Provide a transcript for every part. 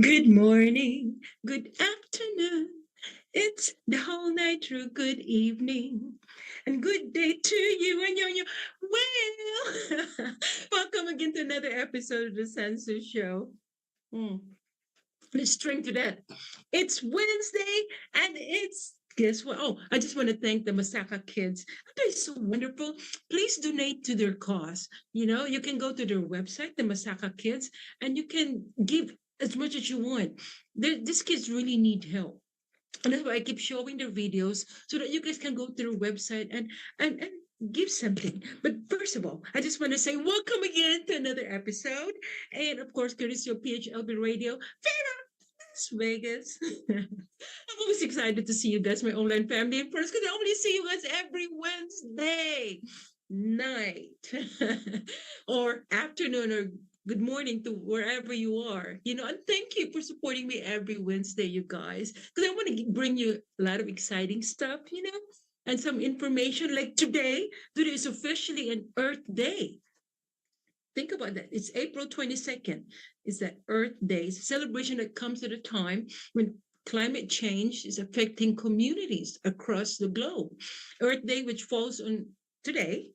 Good morning, good afternoon. It's the whole night through. Good evening and good day to you and your well. Welcome again to another episode of the Census Show. Hmm. Let's drink to that. It's Wednesday and it's guess what? Oh, I just want to thank the Masaka kids. They're so wonderful. Please donate to their cause. You can go to their website, the Masaka kids, and you can give as much as you want. These kids really need help. And that's why I keep showing their videos so that you guys can go to their website and give something. But first of all, I just want to say welcome again to another episode. And of course, courtesy of PHLB Radio, Las Vegas. I'm always excited to see you guys, my online family and friends, because I only see you guys every Wednesday night or afternoon or good morning to wherever you are. And thank you for supporting me every Wednesday, you guys, because I want to bring you a lot of exciting stuff, and some information like today. Today is officially an Earth Day. Think about that. It's April 22nd. It's that Earth Day. It's a celebration that comes at a time when climate change is affecting communities across the globe. Earth Day, which falls on today,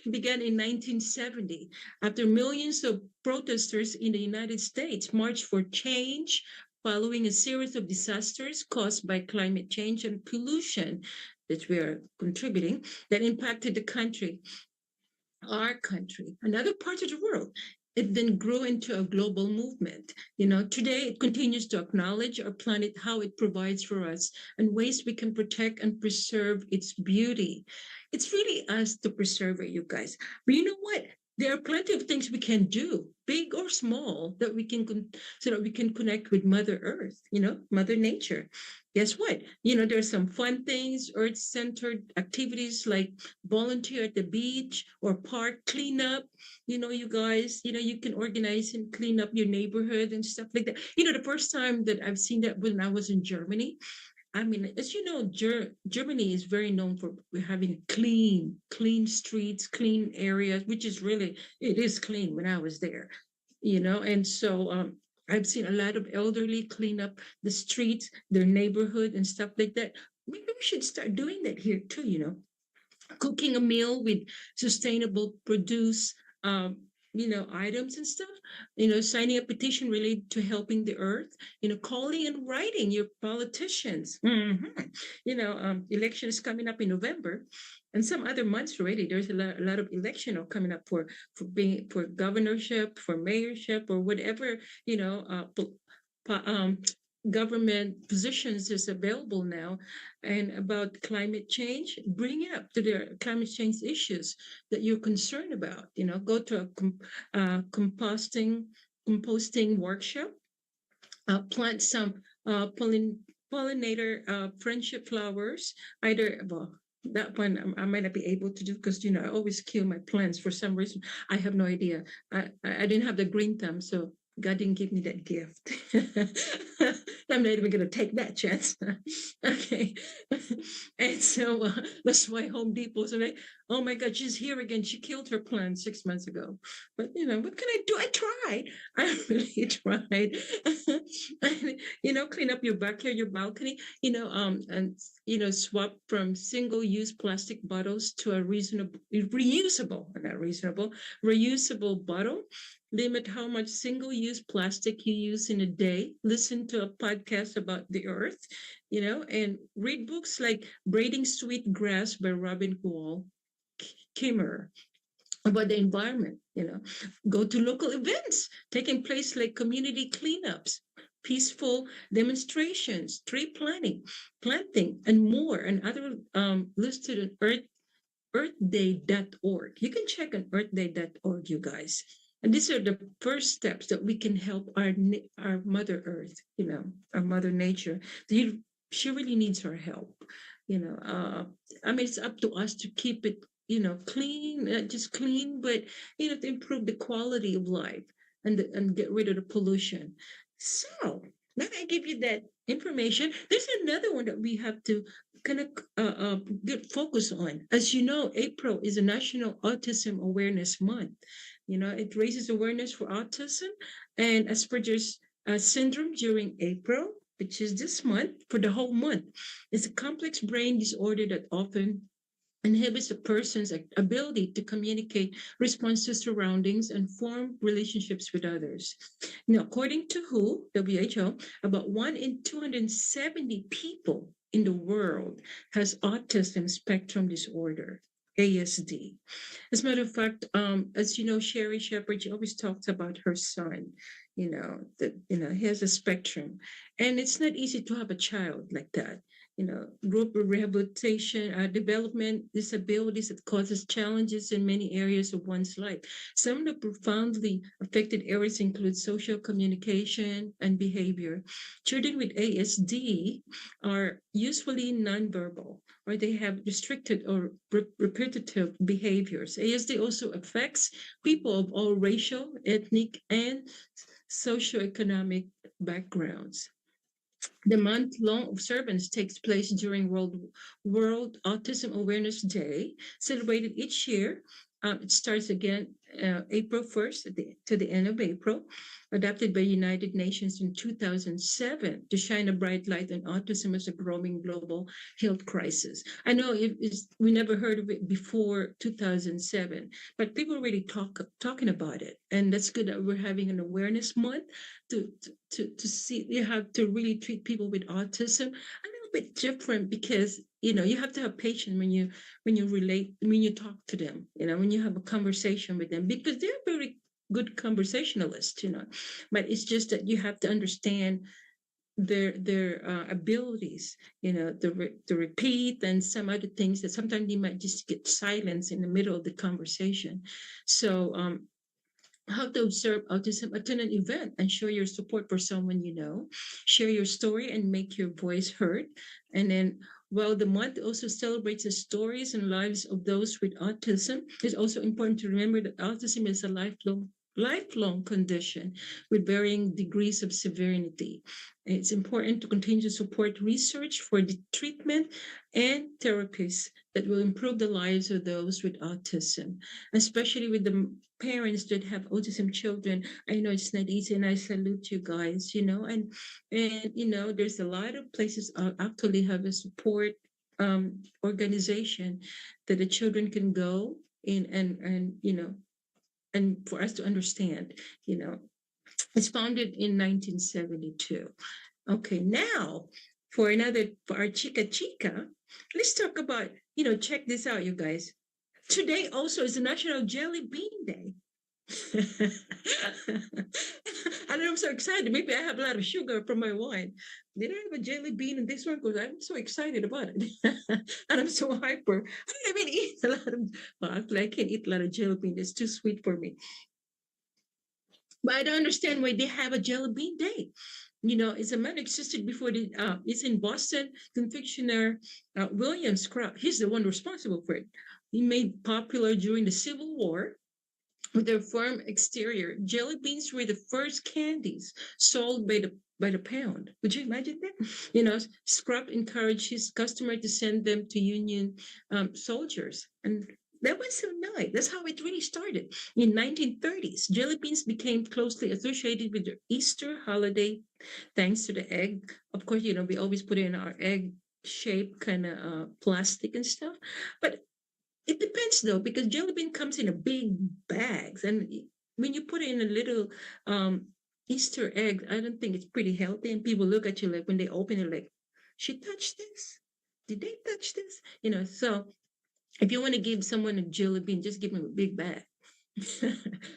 began in 1970 after millions of protesters in the United States marched for change following a series of disasters caused by climate change and pollution that we are contributing that impacted the country, our country, and other parts of the world. It then grew into a global movement. Today it continues to acknowledge our planet, how it provides for us, and ways we can protect and preserve its beauty. It's really us to preserve it, you guys. But you know what? There are plenty of things we can do, big or small, that we can so that we can connect with Mother Earth, Mother Nature. Guess what? There's some fun things, earth-centered activities like volunteer at the beach or park cleanup. You guys, you can organize and clean up your neighborhood and stuff like that. The first time that I've seen that when I was in Germany. I mean, as you know, Germany is very known for having clean streets, clean areas, which is really, it is clean when I was there, and so I've seen a lot of elderly clean up the streets, their neighborhood and stuff like that. Maybe we should start doing that here too, cooking a meal with sustainable produce, items and stuff, signing a petition related to helping the earth, calling and writing your politicians. Election is coming up in November and some other months already. There's a lot of election coming up for governorship, for mayorship, or whatever, government positions is available now, and about climate change, bring it up to the climate change issues that you're concerned about. Go to a composting workshop, plant some pollinator friendship flowers, either, well, that one I might not be able to do because I always kill my plants for some reason. I have no idea. I didn't have the green thumb, so God didn't give me that gift. I'm not even going to take that chance. Okay. And so that's why Home Depot's like, oh my God, she's here again. She killed her plant 6 months ago. But, what can I do? I tried. I really tried. Clean up your backyard, your balcony, and, swap from single-use plastic bottles to a reusable bottle. Limit how much single-use plastic you use in a day. Listen to a podcast about the earth, and read books like Braiding Sweet Grass by Robin Wall Kimmer about the environment. Go to local events taking place like community cleanups, peaceful demonstrations, tree planting, and more, and other listed on earthday.org. You can check on earthday.org, you guys. And these are the first steps that we can help our Mother Earth, our Mother Nature. She really needs our help. I mean, it's up to us to keep it, clean, not just clean, but to improve the quality of life and get rid of the pollution. So now I give you that information. There's another one that we have to kind of get focus on. As you know, April is a National Autism Awareness Month. It raises awareness for autism and Asperger's syndrome during April, which is this month, for the whole month. It's a complex brain disorder that often inhibits a person's ability to communicate, respond to surroundings, and form relationships with others. Now, according to WHO, about 1 in 270 people in the world has autism spectrum disorder. ASD. As a matter of fact, as you know, Sherry Shepherd, she always talks about her son. That he has a spectrum, and it's not easy to have a child like that. Group rehabilitation, development disabilities that causes challenges in many areas of one's life. Some of the profoundly affected areas include social communication and behavior. Children with ASD are usually nonverbal, or they have restricted or repetitive behaviors. ASD also affects people of all racial, ethnic, and socioeconomic backgrounds. The month-long observance takes place during World Autism Awareness Day, celebrated each year. It starts again April 1st to the end of April, adopted by United Nations in 2007 to shine a bright light on autism as a growing global health crisis. I know we never heard of it before 2007, but people really talking about it, and that's good that we're having an awareness month to see. You have to really treat people with autism a little bit different, because you have to have patience when you relate, when you talk to them, when you have a conversation with them, because they're very good conversationalists, but it's just that you have to understand their abilities, to repeat, and some other things that sometimes they might just get silence in the middle of the conversation. So how to observe autism: attend an event and show your support for someone you know, share your story and make your voice heard. And then, while the month also celebrates the stories and lives of those with autism, it's also important to remember that autism is a lifelong condition with varying degrees of severity. It's important to continue to support research for the treatment and therapies that will improve the lives of those with autism, especially with the parents that have autism children. I know it's not easy, and I salute you guys, and there's a lot of places actually have a support organization that the children can go in, and for us to understand, it's founded in 1972. Okay, now for our Chica Chica, let's talk about, check this out, you guys. Today also is the National Jelly Bean Day. And I'm so excited. Maybe I have a lot of sugar from my wine. Did I have a jelly bean in this one? Because I'm so excited about it. And I'm so hyper. I don't even eat a lot of, I can't eat a lot of jelly bean. It's too sweet for me. But I don't understand why they have a jelly bean day. It's a man existed before it's in Boston. Confectioner William Scrap, he's the one responsible for it. He made popular during the Civil War with their firm exterior. Jelly beans were the first candies sold by the pound. Would you imagine that? Scrap encouraged his customer to send them to Union soldiers, and that was so nice. That's how it really started. In 1930s, jelly beans became closely associated with the Easter holiday, thanks to the egg. Of course, we always put it in our egg shape kind of plastic and stuff. But it depends though, because jelly bean comes in a big bags, and when you put it in a little Easter egg, I don't think it's pretty healthy. And people look at you like when they open it, like, she touched this? Did they touch this? So if you want to give someone a jelly bean, just give them a big bag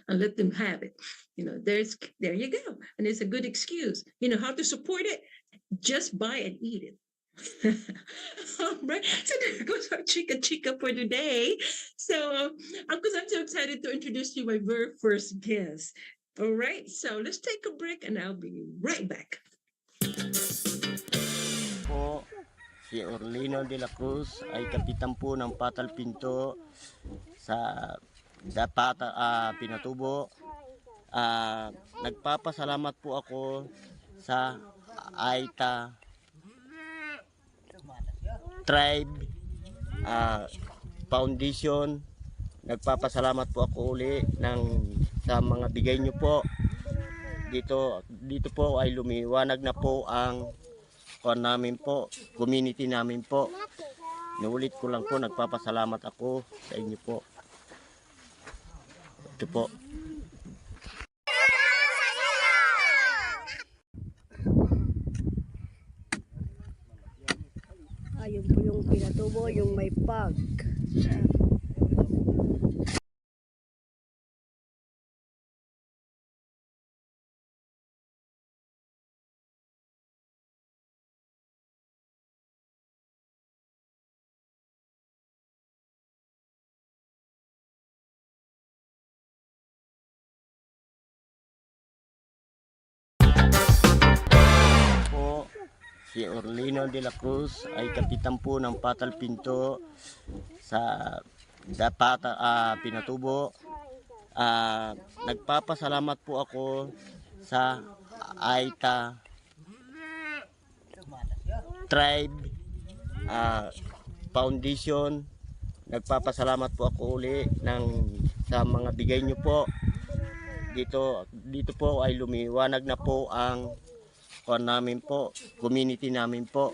and let them have it. There you go. And it's a good excuse. How to support it? Just buy and eat it. All right. So there goes our Chica Chica for today. So, because I'm so excited to introduce you my very first guest. All right. So let's take a break and I'll be right back. Po, si Orlino de la Cruz ay kapitan po ng Patal Pinto sa Pinatubo. Nagpapasalamat po ako sa Aita Tribe Foundation. Nagpapasalamat po ako uli sa mga bigay nyo po dito dito po ay lumiwanag na po ang namin po, community namin po. Inuulit ko lang po, nagpapasalamat ako sa inyo po. Ito po. Ayun po yung pinatubo, yung may pag. Po, si Delapaz ay kapitan po ng Patal Pinto sa Pinatubo. Nagpapasalamat po ako sa Aita Tribe Foundation. Nagpapasalamat po ako uli sa mga bigay nyo po. Dito po ay lumiwanag na po ang namin po, community namin po.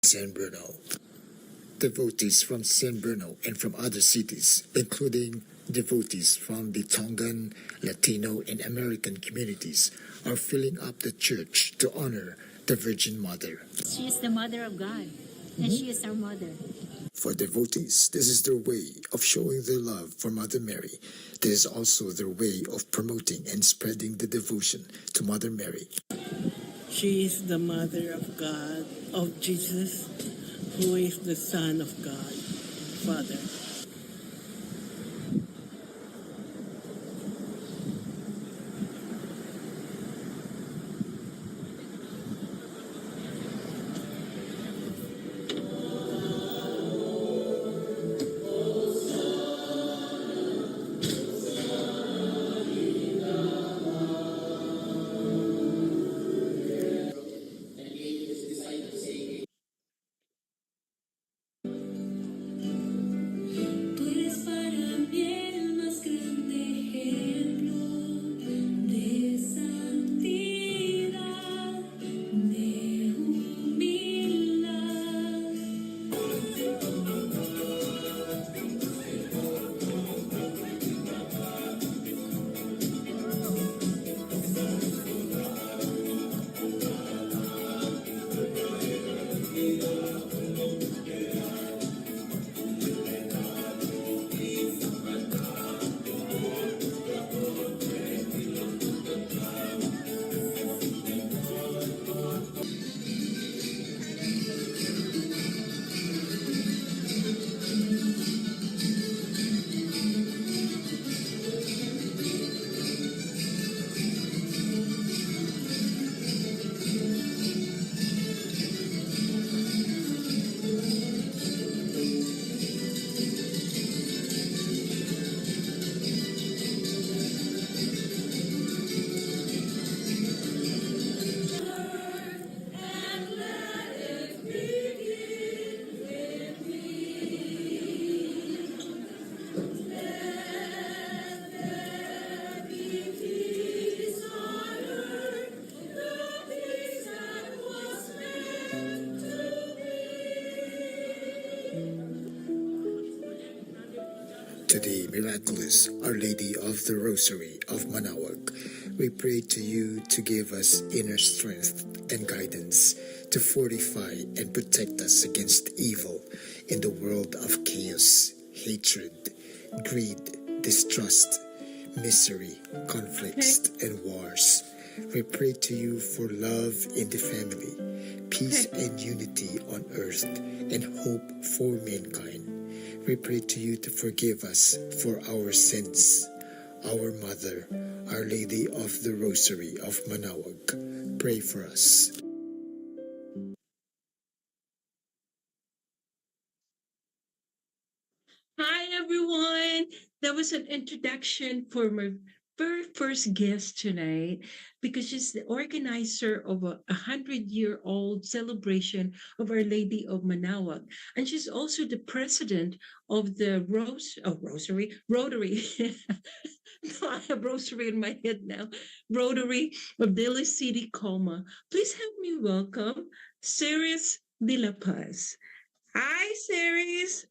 San Bruno. Devotees from San Bruno and from other cities, including devotees from the Tongan, Latino, and American communities, are filling up the church to honor the Virgin Mother. She is the Mother of God, and she is our mother. For devotees, this is their way of showing their love for Mother Mary. This is also their way of promoting and spreading the devotion to Mother Mary. She is the Mother of God, of Jesus, who is the Son of God, Father. Tú eres para mí el más grande ejemplo de santidad, de humildad. To the miraculous Our Lady of the Rosary of Manaoag, we pray to you to give us inner strength and guidance to fortify and protect us against evil in the world of chaos, hatred, greed, distrust, misery, conflicts, and wars. We pray to you for love in the family, peace and unity on earth, and hope for mankind. We pray to you to forgive us for our sins. Our Mother, Our Lady of the Rosary of Manaoag, pray for us. Hi, everyone. That was an introduction for my very first guest tonight because she's the organizer of a 100-year-old celebration of Our Lady of Manaoag. And she's also the president of the Rotary. No, I have Rosary in my head now. Rotary of Daly City, Coma. Please help me welcome Ceres Delapaz. Hi, Ceres.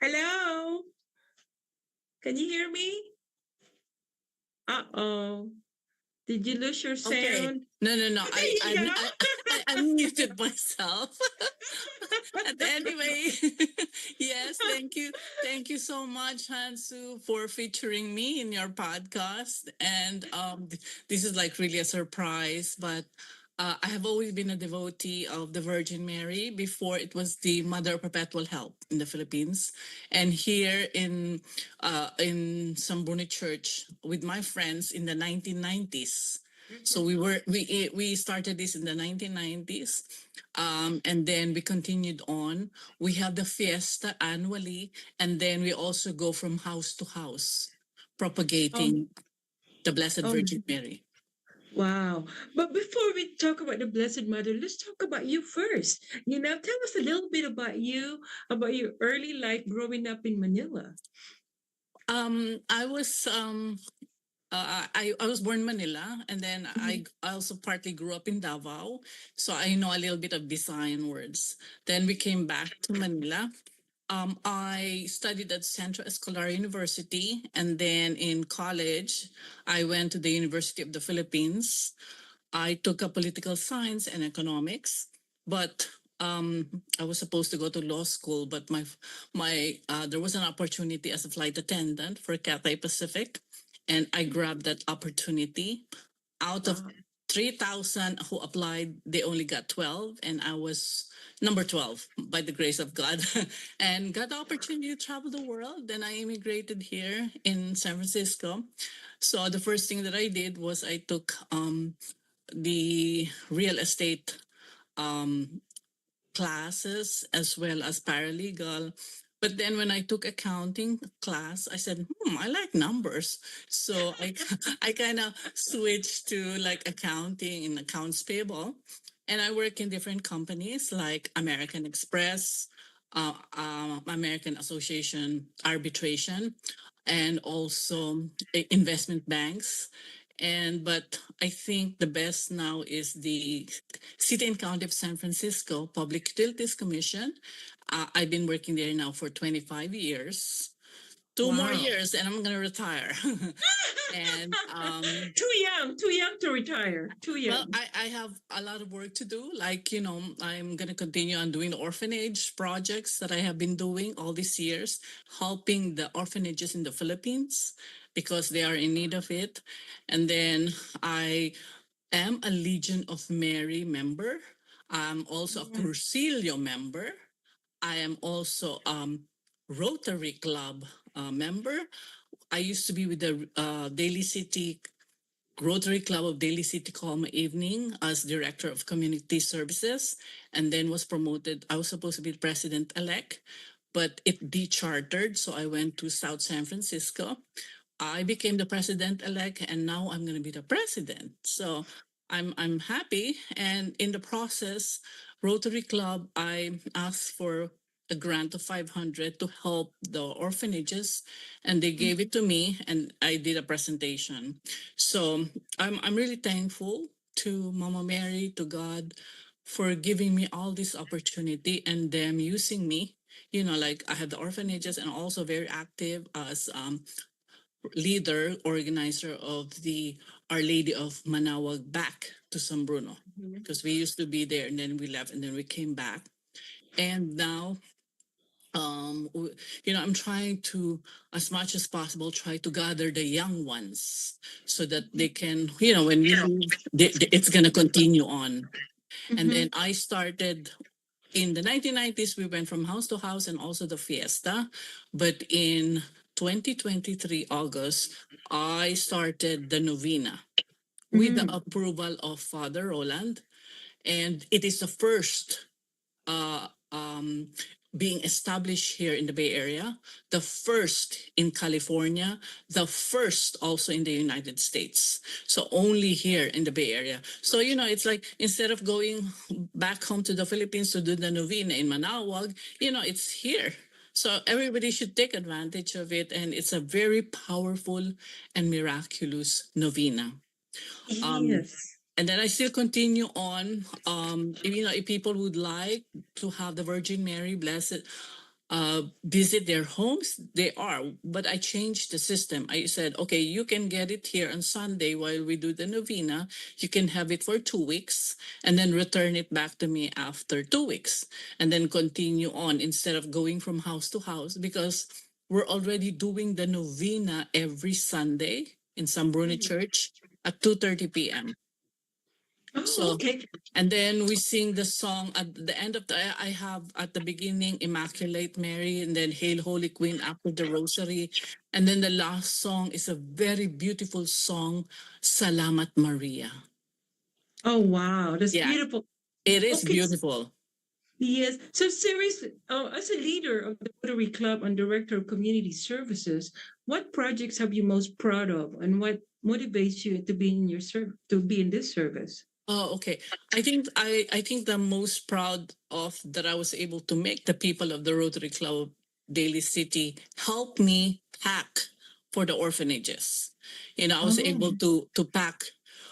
Hello. Can you hear me? Uh-oh. Did you lose your Okay. sound? No. There you go. I unmuted myself. And anyway, yes, thank you so much, Hansu, for featuring me in your podcast. And this is like really a surprise, but I have always been a devotee of the Virgin Mary before it was the Mother of Perpetual Help in the Philippines, and here in Sambruni Church with my friends in the 1990s. So we started this in the 1990s, and then we continued on. We have the fiesta annually, and then we also go from house to house, Oh, propagating the Blessed oh, Virgin Mary. wow. But before we talk about the Blessed Mother, let's talk about you first. Tell us a little bit about your early life growing up in Manila. I was I was born in Manila, and then I also partly grew up in Davao, so I know a little bit of Visayan words. Then we came back to Manila. I studied at Central Escolar University, and then in college, I went to the University of the Philippines. I took up political science and economics, but I was supposed to go to law school, but my there was an opportunity as a flight attendant for Cathay Pacific, and I grabbed that opportunity. Out of Wow. 3,000 who applied, they only got 12, and I was number 12 by the grace of God, and got the opportunity to travel the world. Then I immigrated here in San Francisco. So the first thing that I did was I took the real estate um, classes as well as paralegal. But then when I took accounting class, I said, I like numbers. So I kind of switched to like accounting and accounts payable. And I work in different companies like American Express, American Association Arbitration, and also investment banks. But I think the best now is the City and County of San Francisco Public Utilities Commission. I've been working there now for 25 years. Two more Wow. years and I'm going to retire. and Too young to retire. Too well, young. I have a lot of work to do. Like, I'm going to continue on doing the orphanage projects that I have been doing all these years, helping the orphanages in the Philippines because they are in need of it. And then I am a Legion of Mary member. I'm also a Cursilio member. I am also Rotary Club member. I used to be with the Daily City Rotary Club of Daily City Calma Evening as Director of Community Services, and then was promoted. I was supposed to be president elect, but it dechartered, so I went to South San Francisco. I became the president elect, and now I'm going to be the president. So I'm happy. And in the process, Rotary Club, I asked for a grant of 500 to help the orphanages, and they gave it to me, and I did a presentation. So I'm really thankful to Mama Mary, to God, for giving me all this opportunity and them using me. Like I have the orphanages and also very active as leader, organizer of the Our Lady of Manawag back to San Bruno. Mhm. Because we used to be there and then we left and then we came back. And now I'm trying to, as much as possible, try to gather the young ones so that they can, when we leave, it's going to continue on. And then Mhm. I started in the 1990s. We went from house to house and also the fiesta. But in 2023 August, I started the novena with the Mhm. approval of Father Roland, and it is the first uh, um, being established here in the Bay Area, the first in California, the first also in the United States. So only here in the Bay Area. So, it's like instead of going back home to the Philippines to do the novena in Manawag, it's here. So everybody should take advantage of it. And it's a very powerful and miraculous novena. Um, Yes. and then I still continue on. If people would like to have the Virgin Mary Blessed visit their homes, they are. But I changed the system. I said, okay, you can get it here on Sunday while we do the novena. You can have it for 2 weeks and then return it back to me after 2 weeks and then continue on instead of going from house to house, because we're already doing the novena every Sunday in San Bruno Mhm. Church at 2:30 p.m. Oh, So, okay. and then we sing the song at the end of the, I have at the beginning Immaculate Mary, and then Hail Holy Queen after the Rosary. And then the last song is a very beautiful song, Salamat Maria. Oh, wow. That's Yeah, beautiful. it is Okay. beautiful. Yes. So, seriously, as a leader of the Rotary Club and director of community services, what projects have you most proud of, and what motivates you to be in to be in this service? Oh, okay. I think the most proud of that I was able to make the people of the Rotary Club Daily City help me pack for the orphanages. I was Oh. able to pack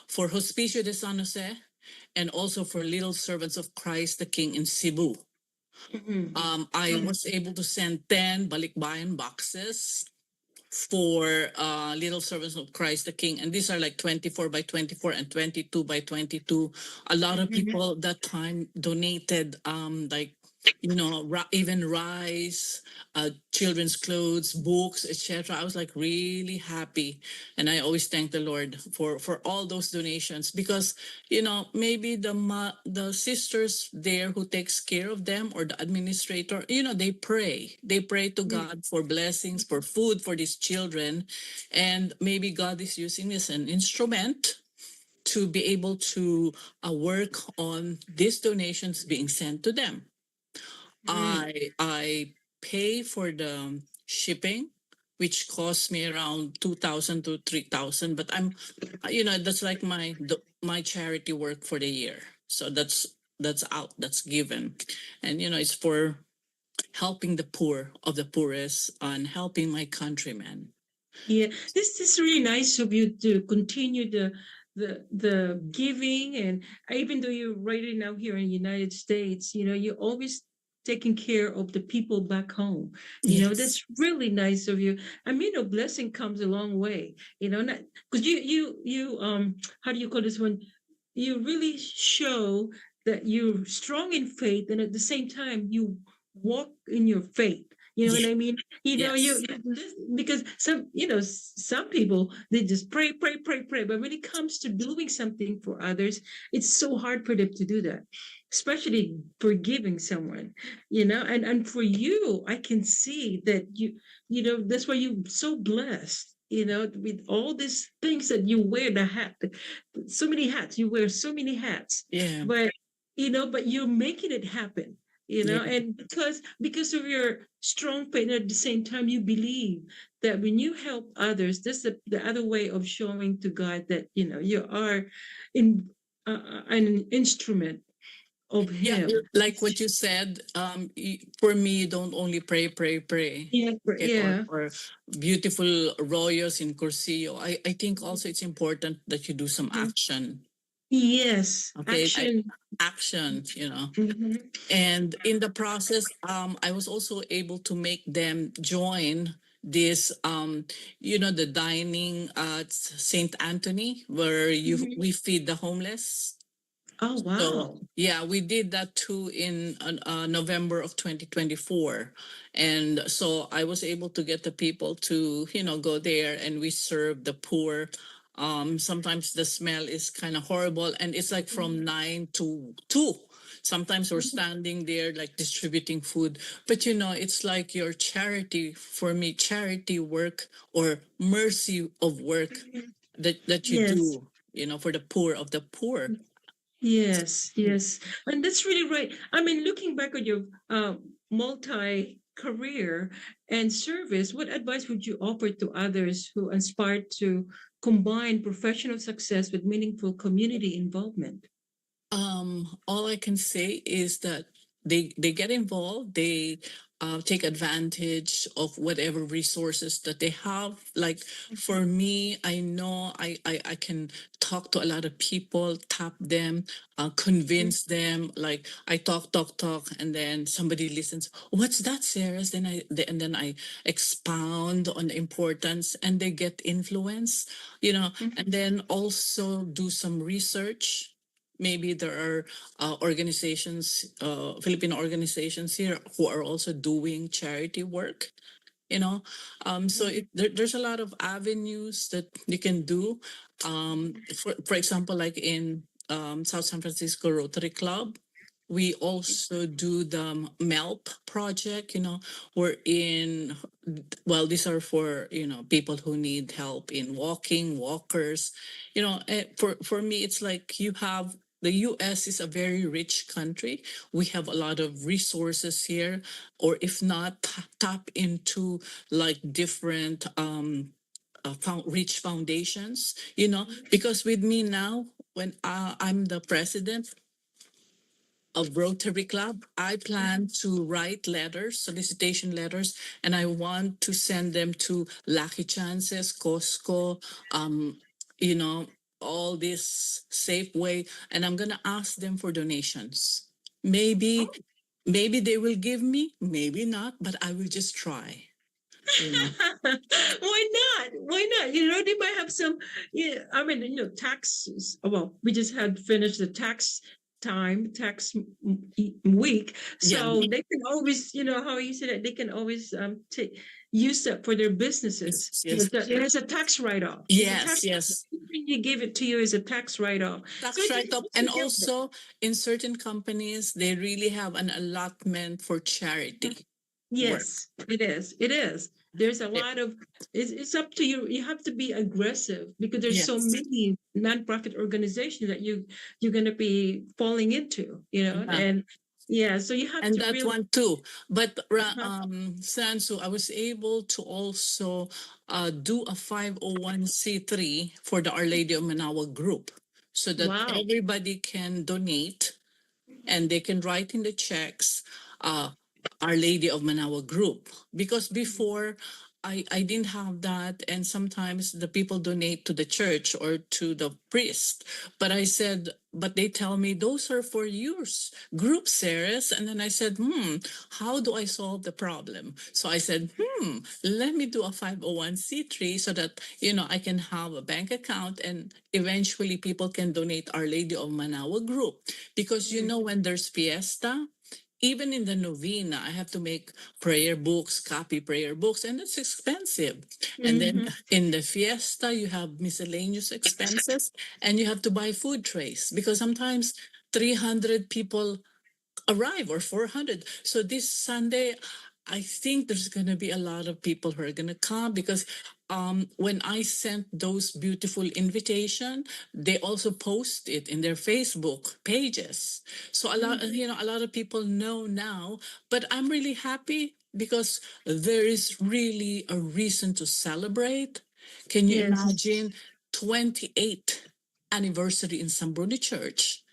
for Hospicio de San Jose and also for Little Servants of Christ the King in Cebu. Mhm. I was able to send 10 balikbayan boxes for Little Servants of Christ the King. And these are like 24 by 24 and 22 by 22. A lot of Mhm. people that time donated like even rice, children's clothes, books, etc. I was like really happy, and I always thank the Lord for all those donations, because maybe the sisters there who takes care of them, or the administrator, they pray to God for blessings, for food for these children, and maybe God is using this an instrument to be able to work on these donations being sent to them. Mhm. I pay for the shipping, which costs me around 2,000 to 3,000. But that's like my charity work for the year. So that's out, that's given, and it's for helping the poor of the poorest and helping my countrymen. Yeah, this is really nice of you to continue the giving, and even though you're right now here in the United States, you're always taking care of the people back home. Yes. That's really nice of you. I mean, a blessing comes a long way. Not because you how do you call this one? You really show that you're strong in faith, and at the same time you walk in your faith. You know what Yeah. I mean? Yes. Because some people, they just pray, pray, pray, pray, but when it comes to doing something for others, it's so hard for them to do that, especially forgiving someone. And for you, I can see that that's why you're so blessed, with all these things that you wear, the hat, so many hats, you wear so many hats, Yeah. but but you're making it happen, Yeah. and because of your strong faith, at the same time you believe that when you help others, that's the other way of showing to God that you are in an instrument of Yeah, him. like what you said, for me, you don't only pray, pray, pray, Yeah, okay, or, yeah. or beautiful royos in Cursillo. I think also it's important that you do some Mhm. action. Yes, Okay, action. action. Mhm. And in the process, I was also able to make them join this, the dining at St. Anthony, where Mhm. we feed the homeless. Oh, So wow. yeah, we did that too in November of 2024, and so I was able to get the people to go there, and we serve the poor. Sometimes the smell is kind of horrible, and it's like from 9 to 2. Sometimes we're Mhm. standing there like distributing food, but it's like your charity, for me, charity work or mercy of work that you Yes. do, for the poor of the poor. Yes, yes, and that's really right. I mean, looking back at your multi-career and service, what advice would you offer to others who aspire to combine professional success with meaningful community involvement? All I can say is that they get involved. They take advantage of whatever resources that they have. Like for me, I know I can talk to a lot of people, tap them, convince them. Like I talk, and then somebody listens. What's that, Ceres? And then I expound on the importance, and they get influence. And then also do some research. Maybe there are organizations, Filipino organizations here who are also doing charity work. So there's a lot of avenues that you can do. For example, like in South San Francisco Rotary Club, we also do the MELP project. We're in, well, these are for people who need help in walking, walkers. For me, it's like the US is a very rich country. We have a lot of resources here, or if not, tap into like different rich foundations, because with me now, when I'm the president of Rotary Club, I plan to write letters, solicitation letters, and I want to send them to Lucky Chances, Costco, um, you know, all this Safeway, and I'm gonna ask them for donations. Maybe, maybe they will give me, maybe not, but I will just try. You know. Why not? Why not? They might have some, yeah, I mean, taxes. Well, we just had finished the tax week. Yeah. So they can always, how you say that, they can always use that for their businesses. Yes. Yes. There's a tax write-off. There's a Yes. tax, Yes. you give it to you as a tax write-off. So Tax write-off, and also in certain companies, they really have an allotment for charity work. yes, it is. It is. There's a lot of it's up to you. You have to be aggressive because there's so Yes. many nonprofit organizations that you're gonna be falling into, Yeah. and yeah, so you have And to that really one too. But uh, Sansu, I was able to also do a 501c3 for the Our Lady of Manawa group, so that wow. everybody can donate and they can write in the checks, uh, Our Lady of Manawa group. Because before, I didn't have that, and sometimes the people donate to the church or to the priest. But I said, but they tell me those are for yours, group, Ceres. And then I said, how do I solve the problem? So I said, let me do a 501c3 so that, I can have a bank account, and eventually people can donate Our Lady of Manawa group. Because, when there's fiesta, even in the novena, I have to make prayer books, copy prayer books, and it's expensive. And then Mhm. in the fiesta, you have miscellaneous expenses, and you have to buy food trays because sometimes 300 people arrive, or 400. So this Sunday, I think there's going to be a lot of people who are going to come, because when I sent those beautiful invitation, they also post it in their Facebook pages. So a lot of people know now, but I'm really happy because there is really a reason to celebrate. Can you Yes. imagine 28th anniversary in Sambruni Church,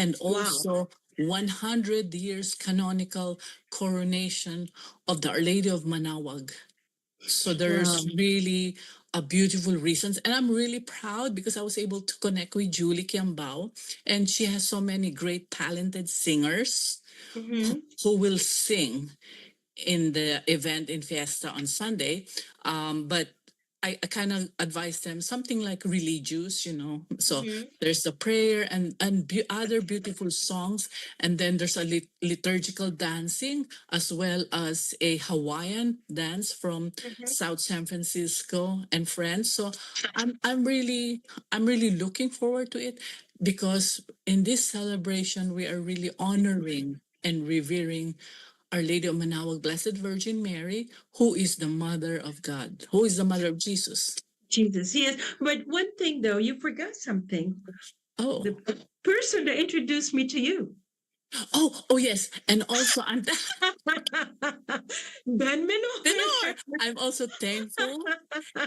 and Wow. also 100 years canonical coronation of the Our Lady of Manawag. So there's Wow. really a beautiful reasons, and I'm really proud because I was able to connect with Julie Kiambao, and she has so many great talented singers Hmm. who will sing in the event in Fiesta on Sunday. But I kind of advise them something like religious, So Hmm. there's a prayer and other beautiful songs, and then there's a liturgical dancing, as well as a Hawaiian dance from Hmm. South San Francisco and friends. So I'm really looking forward to it, because in this celebration we are really honoring and revering Our Lady of Manawag, Blessed Virgin Mary, who is the Mother of God, who is the Mother of Jesus. Jesus, yes. But one thing though, you forgot something. Oh, The person that introduced me to you. Oh yes, and also I'm Ben Minor. I'm also thankful.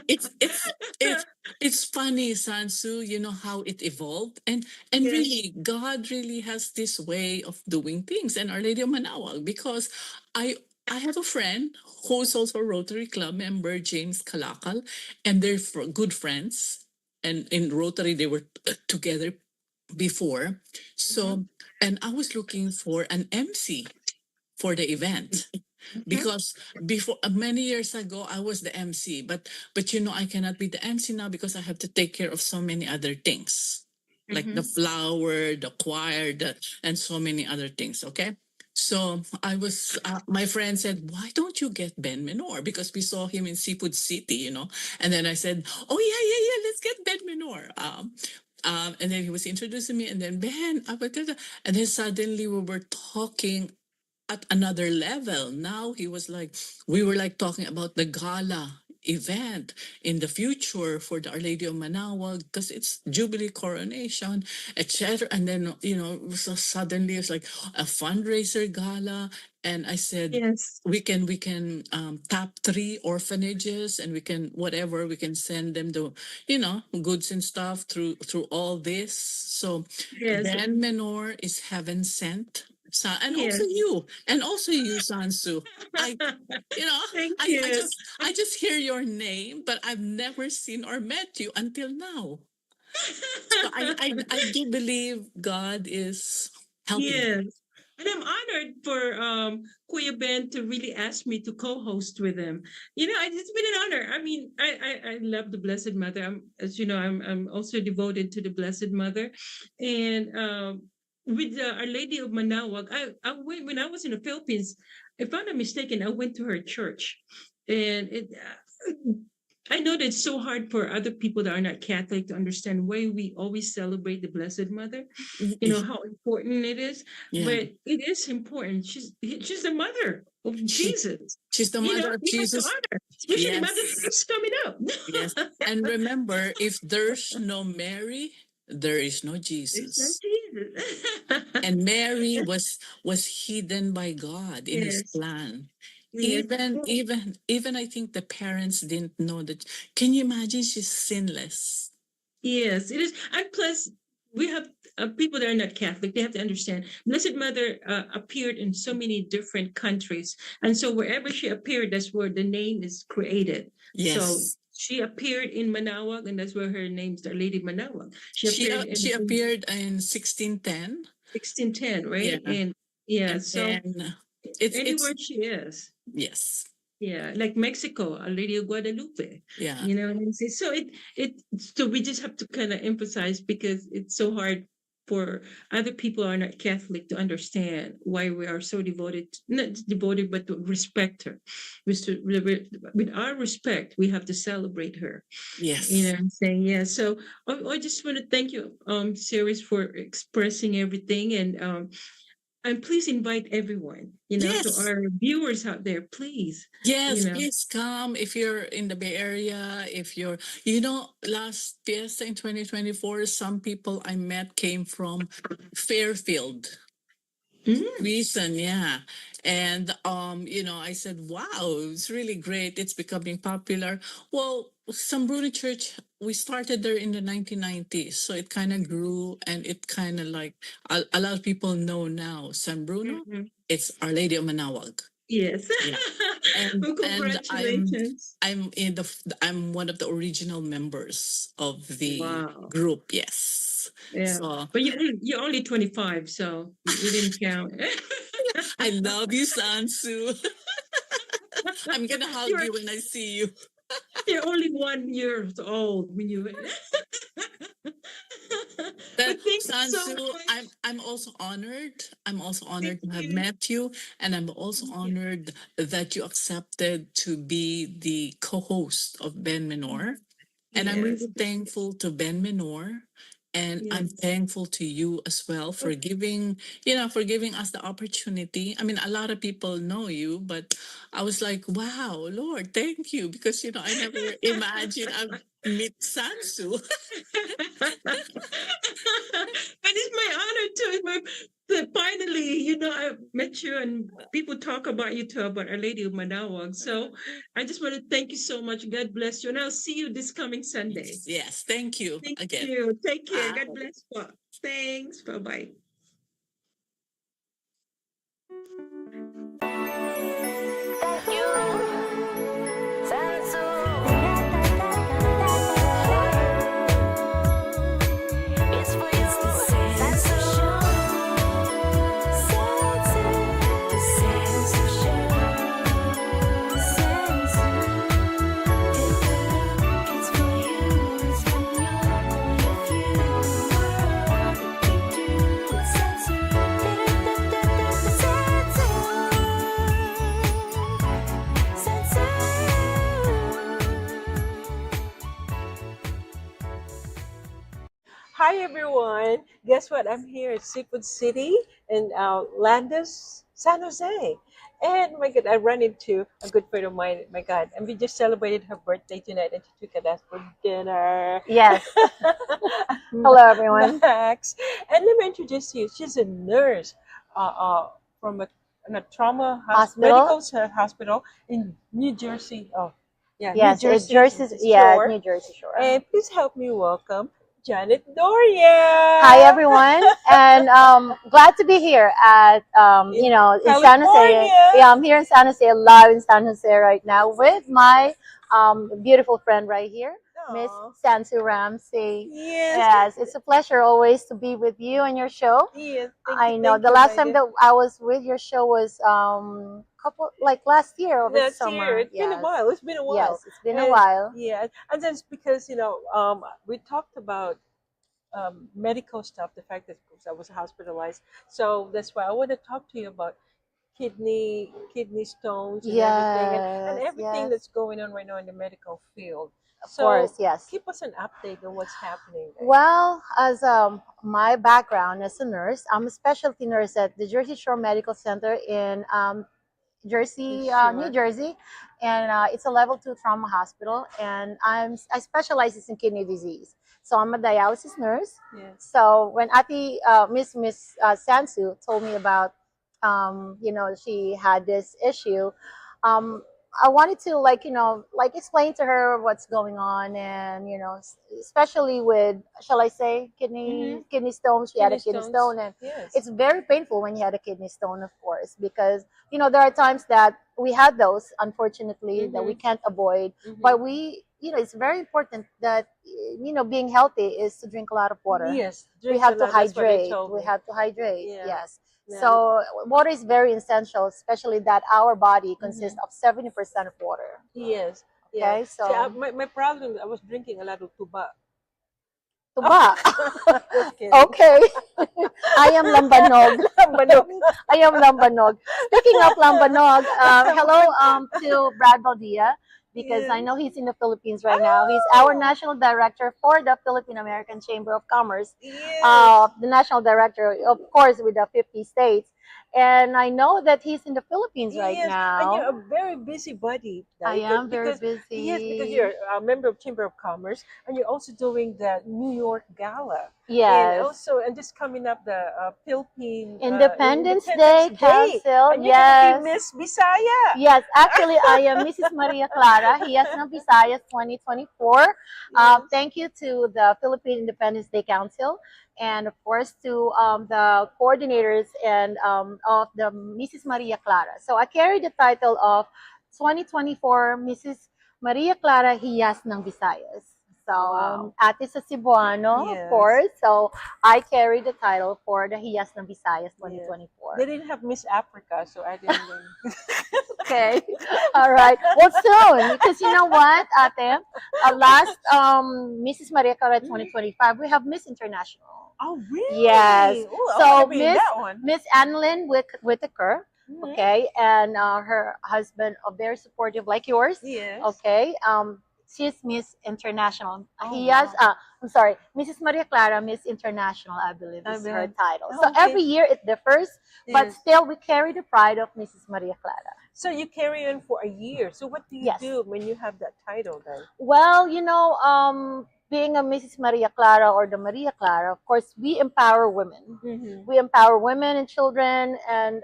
It's it's it's funny, Sansu, you know how it evolved. And Yes. really God really has this way of doing things, and Our Lady of Manawag, because I I have a friend who's also a Rotary Club member, James Kalakal, and they're good friends. And in Rotary, they were together before. Mhm. So, and I was looking for an MC for the event, Mhm. because before many years ago I was the MC, but you know I cannot be the MC now because I have to take care of so many other things, like the Mhm. flower, the choir, and so many other things. Okay. So I was, my friend said, why don't you get Ben Menor? Because we saw him in Seafood City, you know. And then I said, oh, yeah, yeah, yeah, let's get Ben Menor. And then he was introducing me, and then Ben, and then suddenly we were talking at another level. Now he was like, we were like talking about the gala event in the future for the Our Lady of Manawag, because it's Jubilee coronation, etc. And then, you know, so suddenly it's like a fundraiser gala. And I said, Yes. we can tap 3 orphanages, and we can whatever, we can send them the, you know, goods and stuff through all this. So Yes. Ben Menor is heaven sent. And also Yes. you, and also you, Sansu. I, you know, Thank I you. just I just hear your name, but I've never seen or met you until now. So I do believe God is helping you. Yes. And I'm honored for Kuya Ben to really ask me to co-host with him. You know, it's been an honor. I mean, I love the Blessed Mother. As you know, I'm also devoted to the Blessed Mother, and with Our Lady of Manawag, I went when I was in the Philippines. If I'm not mistaken, I went to her church, and I know that it's so hard for other people that are not Catholic to understand why we always celebrate the Blessed Mother, you know how important it is, Yeah, but it is important. She's the mother of she Jesus. she's the You know, mother of we have to Jesus. honor, especially Mother's Day Yes, is coming up. yes. And remember, if there's no Mary, there is no There's no Jesus. Jesus. And Mary was hidden by God in His Yes, plan. yes. Even I think the parents didn't know that. Can you imagine? She's sinless. Yes, it is. And plus, we have people that are not Catholic. They have to understand. Blessed Mother appeared in so many different countries, and so wherever she appeared, that's where the name is created. So Yes, she appeared in Manawag, and that's where her name's Our Lady Manawag. She appeared she in appeared in 1610. 1610, Yeah, right? And yeah, and so then it's anywhere she is. yes, Yeah, like Mexico, a Lady of Guadalupe. yeah, You know what I'm saying? So so we just have to kind of emphasize because it's so hard for other people who are not Catholic to understand why we are so devoted, not devoted, but to respect her. With our respect, we have to celebrate her. You know yes, what I'm saying? Yeah. So I just want to thank you, Ceres, for expressing everything, and please invite everyone, to yes. our viewers out there, please, you Yes, know. please come if you're in the Bay Area. If you're, you know, last Fiesta in 2024, some people I met came from Fairfield. Mm, Reason, yeah. And you know, I said, wow, it's really great. It's becoming popular. Well, San Bruno Church, we started there in the 1990s. So it kind of grew, and it kind of like a lot of people know now. San Bruno, mhm. it's Our Lady of Manawag. Yes. Yeah. And Well, congratulations. I'm one of the original members of the Wow. group. Yes. Yeah. So But you're only 25, so you didn't count. I love you, Sansu. I'm gonna hug you're you when I see you. you're only 1 year old when you But but thank you so Sansu, much. I'm also honored. I'm also Thank honored to have you. met you, and I'm also Thank you. honored that you accepted to be the co-host of Ben Menor. And I'm Yes. really thankful to Ben Menor. And I'm Yes. thankful to you as well for giving, for giving us the opportunity. I mean, a lot of people know you, but I was like, wow, Lord, thank you. Because, I never imagined. meet Sansu. But it's my honor too. It's my that finally, I met you and people talk about you too, about Our Lady of Manawag. So I just want to thank you so much. God bless you. And I'll see you this coming Sunday. Yes, thank you Thank again. you. Take care. Bye. God bless you. Thanks. Bye bye. Hi everyone. Guess what? I'm here at Seafood City in Landis, San Jose. And my God, I ran into a good friend of mine. My God, and we just celebrated her birthday tonight, and she took us for dinner. Yes. Hello, everyone. Max, and let me introduce you. She's a nurse, from a trauma Hospital? hospital in New Jersey. Oh, yeah, New Yes, Jersey yeah, Shore. New Jersey Shore. And please help me welcome Janet Doria. Hi, everyone, and glad to be here at In in San Jose. California. Yeah, I'm here in San Jose, live in San Jose right now with my beautiful friend right here, Miss Aw. Sansu Ramsey. Yes. Yes, it's a pleasure always to be with you and your show. Yes. Thank I you. know Thank the you, last my time dear. that I was with your show was couple like last year over the Last year. summer. It's been a Yes. while. It's been a while. Yes, it's been a And while. yeah, and that's because we talked about medical stuff. The fact that I was hospitalized, so that's why I want to talk to you about kidney stones and everything, and Yes, everything yes. that's going on right now in the medical field. Of So course, yes. keep us an update on what's happening there. Well, as my background as a nurse, I'm a specialty nurse at the Jersey Shore Medical Center in New Sure. Jersey, and it's a level 2 trauma hospital. And I specialize in kidney disease, so I'm a dialysis nurse. Yes. So when Ati Miss Sansu told me about, she had this issue, um, I wanted to like explain to her what's going on, and especially with, shall I say, Mm-hmm. kidney stone. She had a Kidney kidney stones. stone, and Yes. it's very painful when you had a kidney stone, of course, because there are times that we had those, unfortunately, that we Mm-hmm. can't avoid. Mm-hmm. But it's very important that being healthy is to drink a lot of water. Yes. We Drink have a to lot. That's what they hydrate. told We me. have to hydrate. Yeah. Yes. Yeah. So water is very essential, especially that our body consists of 70% of water. Yes. Yeah. Okay, See, so my problem, I was drinking a lot of tuba. tuba. Just kidding. Okay. I am lambanog. Lambanog. I am lambanog. Speaking of lambanog, hello to Brad Baldia, because I Yes. know he's in the Philippines right now. He's our national director for the Philippine American Chamber of Commerce, Yes. the national director, of course, with the 50 states. And I know that he's in the Philippines right Yes, and you're now. a very busy buddy. I am very Yes, because busy. you're a member of Chamber of Commerce, and you're also doing the New York Gala, and Yes. also and just coming up the Philippine Independence Independence Day Council. and you're gonna be Yes. Miss Bisaya. Yes, actually, I am Mrs. Maria Clara. Hiyas ng Visayas 2024. Yes. Thank you to the Philippine Independence Day Council, and of course to the coordinators and of the Mrs. Maria Clara. So I carry the title of 2024 Mrs. Maria Clara Hiyas ng Visayas. So Wow. ate sa Cebuano, Yes. of course. So I carry the title for the Hiyas ng Visayas 2024. They didn't have Miss Africa, so I didn't. Okay. All right. Well, soon, because you know what, Ate? Last Mrs. Maria Clara 2025, we have Miss International. Oh, really? Yes. Ooh, I So wanna be in that one. Miss Annalyn Whitaker, Mhm. okay, and her husband are very supportive, like yours. Yes. Okay. She's Miss International. Oh, Yes, wow. I'm sorry, Mrs. Maria Clara, Miss International, I believe I is her bet. title. Oh, So okay. every year it differs, but Yes. still we carry the pride of Mrs. Maria Clara. So you carry on for a year. So what do you Yes. do when you have that title then? Well, being a Mrs. Maria Clara or the Maria Clara, of course, we empower women. Mm-hmm. We empower women and children and,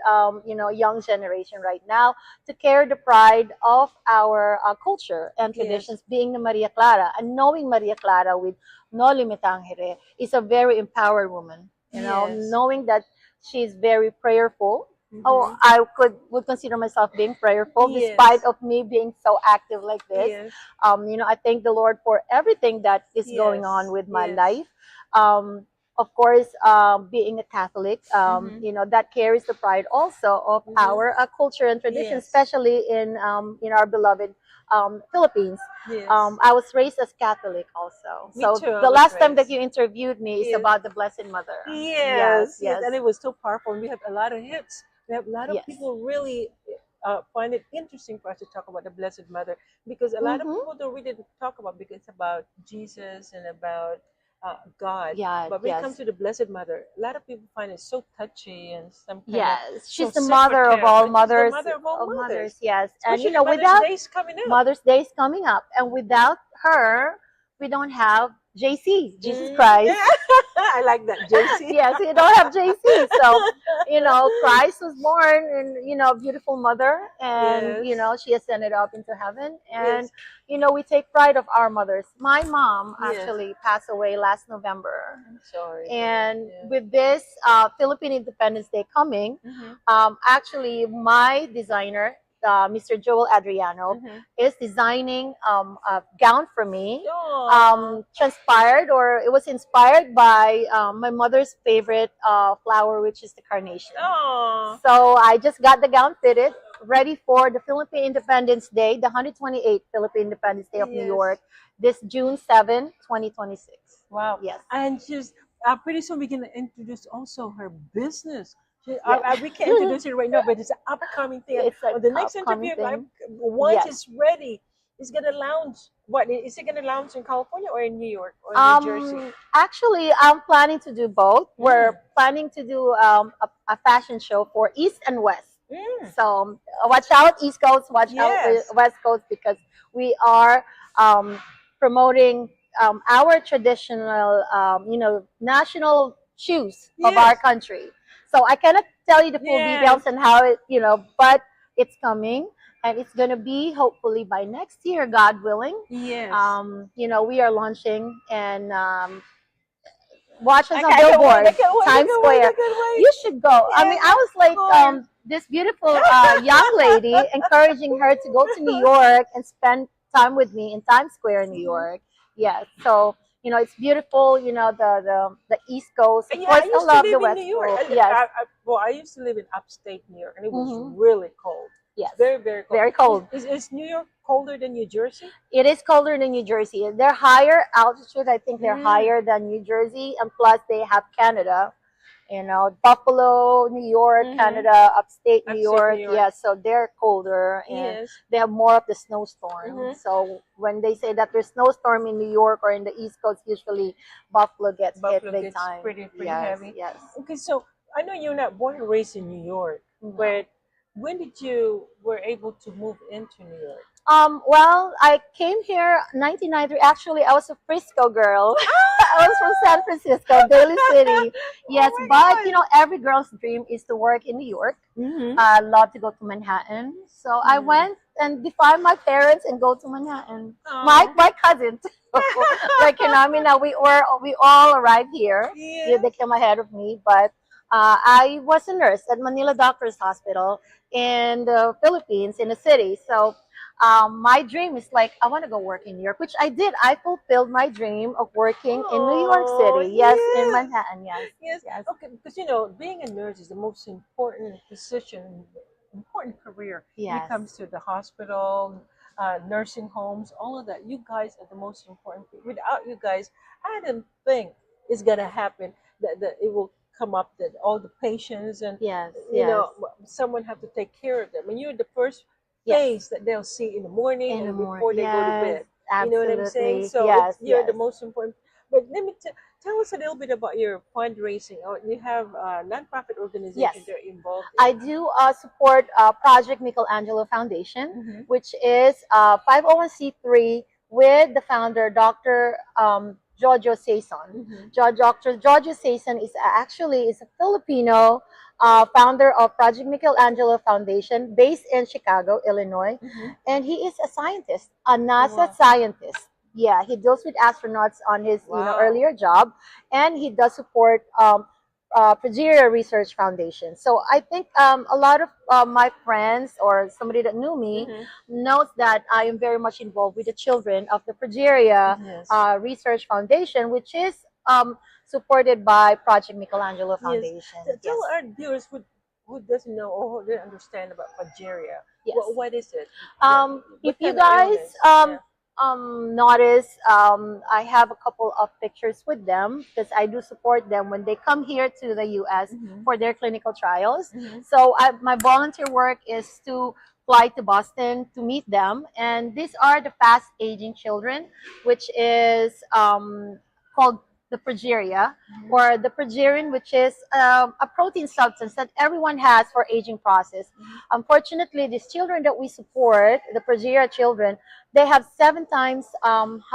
young generation right now to carry the pride of our culture and Yes. traditions, being the Maria Clara. And knowing Maria Clara with No Limitangere is a very empowered woman. Yes. Knowing that she's very prayerful. Oh, Mm-hmm. I would consider myself being prayerful despite Yes. of me being so active like this. Yes. I thank the Lord for everything that is going Yes. on with my Yes. life. Of course, being a Catholic, Mm-hmm. that carries the pride also of Mm-hmm. our culture and tradition, Yes. especially in our beloved Philippines. Yes. I was raised as Catholic also. Me So too. I the was last time that raised. you interviewed me is Yes. about the Blessed Mother. Yes. Yes. Yes, And it was so powerful. We have a lot of hits. We have a lot of yes. people really find it interesting for us to talk about the Blessed Mother because a lot of Mm-hmm. people don't really talk about because it's about Jesus and about God. Yeah, But when it comes yes. to the Blessed Mother, a lot of people find it so touchy and some kind of Yes, so she's the mother of secretive. all But she's the mothers, mother of all mothers, yes. And especially Mother's without Day is coming up. Mother's Day is coming up, and without her, we don't have JC, Jesus Mm, Christ. yeah. I like that, JC. Yes, we don't have JC. So, Christ was born in, beautiful mother, and, Yes. she ascended up into heaven. And, Yes. we take pride of our mothers. My mom Yes. actually passed away last November. I'm sorry. And Yeah. with this Philippine Independence Day coming, Mhm. actually, my designer, Mr. Joel Adriano, Mhm. is designing a gown for me. Aw. Transpired, or it was inspired by my mother's favorite flower, which is the carnation. Aw. So I just got the gown fitted, ready for the Philippine Independence Day, the 128th Philippine Independence Day of New Yes. York, this June 7, 2026. Wow. Yes. And she's pretty soon we're gonna introduce also her business. Yeah. We can't introduce it right now, but it's an upcoming thing. It's an On the next upcoming interview, thing. once Yes. it's ready, it's gonna launch. What is it gonna launch in California or in New York or in New Jersey? Actually, I'm planning to do both. We're Mm. planning to do a fashion show for East and West. Mm. So watch out, East Coast, watch out, Yes. West Coast, because we are promoting our traditional, national shoes of our Yes. country. So I cannot tell you the full Yes. details and how it, but it's coming, and it's gonna be hopefully by next year, God willing. Yes. We are launching, and watch us I on can't wait. Billboard, I can't wait. I Times can't wait. I Square. can't wait. You should go. I mean, Yes, I was of like course. this beautiful young lady encouraging her to go to New York and spend time with me in Times Square in New York. Yes, so it's beautiful. The East Coast. Of Yeah, course, I I used to love the live in West New York. Coast. Yes, Well, I used to live in upstate New York, and it was hmm really cold. yes, Very, very cold. very cold. Is New York colder than New Jersey? It is colder than New Jersey. They're higher altitude. I think they're Mm. higher than New Jersey, and plus they have Canada. Buffalo, New York, Mhm. Canada, upstate New Upstate York. New York. Yeah, so they're colder, and Yes. they have more of the snowstorm. Mhm. So when they say that there's snowstorm in New York or in the East Coast, usually Buffalo gets Buffalo hit big gets time. pretty Yes, heavy. yes. Okay, so I know you're not born and raised in New York, Mhm. but when did you were able to move into New York? Well, I came here 1993. Actually, I was a Frisco girl. I was from San Francisco, Daly City. Yes, Oh my but God. every girl's dream is to work in New York. Mm-hmm. I love to go to Manhattan. So I went and defied my parents and go to Manhattan. My cousins, we all arrived here. Yeah, Yes. they came ahead of me, but I was a nurse at Manila Doctors Hospital in the Philippines, in the city. So my dream is like I want to go work in New York, which I did. I fulfilled my dream of working in New York Oh, City. Yes, in yes. Manhattan. Yes, Yes. yes, Okay, because being a nurse is the most important position, important career when it yes. comes to the hospital, nursing homes, all of that. You guys are the most important. Without you guys, I don't think it's gonna happen. That it will come up that all the patients and Yes, yes, someone have to take care of them. And you're the first yes. face that they'll see in the morning In the and morning, before they go to yes, bed. You know what I'm saying? Absolutely. So Yes, you're the yes. most important. But let me tell us a little bit about your fundraising. Oh, you have a nonprofit organization Yes. that you're involved I in. do support Project Michelangelo Foundation, Mm-hmm. which is 501c3 with the founder, Dr. Jojo Saison. Mm-hmm. Dr. Jojo Saison is actually is a Filipino founder of Project Michelangelo Foundation based in Chicago, Illinois, Mm-hmm. and he is a scientist, a NASA Wow. scientist. Yeah, he deals with astronauts on his Wow. earlier job, and he does support Progeria Research Foundation. So I think a lot of my friends or somebody that knew me Mm-hmm. knows that I am very much involved with the children of the Progeria Yes. Research Foundation, which is supported by Project Michelangelo Yes. Foundation. Tell Yes, our viewers who doesn't know or who doesn't understand about Pageria. yes. What is it? What If what you kind of guys illness? Yeah. notice, I have a couple of pictures with them because I do support them when they come here to the U.S. Mm-hmm. for their clinical trials. Mm-hmm. So my volunteer work is to fly to Boston to meet them, and these are the fast aging children, which is called the progeria or the progerin, which is a protein substance that everyone has for aging process. Unfortunately, these children that we support, the progeria children, they have 7 times